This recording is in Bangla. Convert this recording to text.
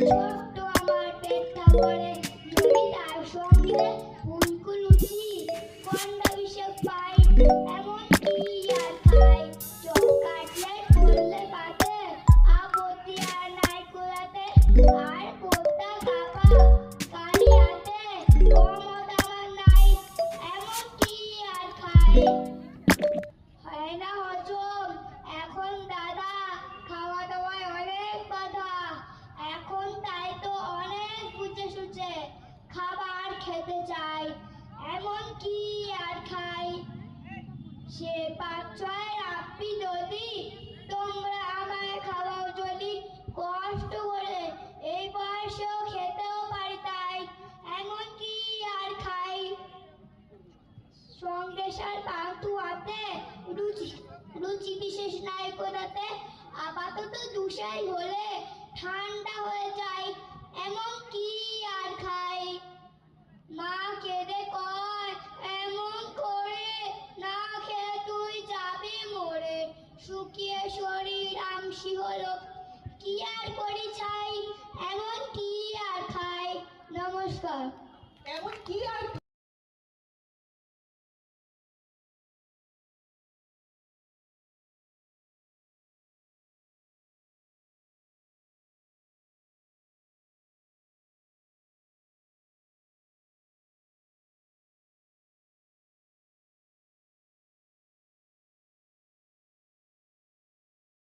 ছোট্ট আমার পেটটা ভরে যদি তার সঙ্গে ফুলকুলুচি কন্ডা বিষেক পাই এমন কি আর খাই চোখ কাটলেট বললে পাতে আপত্তি আর নাই কুলাতে আর পোতা কাপা কালিয়াতে কমত আমার নাই এমন কি আর খাই হয় না হজম এখন দাদা খাওয়া দাওয়ায় অনেক বাধা এখন তাই তো অনেক বুঝে সুঝে খাবার খেতে চাই এমন কি আর খাই সে ৫-৬ আপ্পি যদি তোমরা আমায় খাওয়াও যদি কষ্ট করে এই বয়সেও খেতেও পারি তাই এমন কি আর খাই সন্দেশার পাতু হাতে রুচি বিশেষ নাই কোথাতে আপাতত দুষাই হলে ঠান্ডা হয়ে যায় এমন কি আর খাই মা কেঁদে কয় এমন করে না খেয়ে তুই যাবি মরে শুকিয়ে শরীর আমসি হলো কি আর করি চাই এমন কি আর খাই নমস্কার এমন কি আর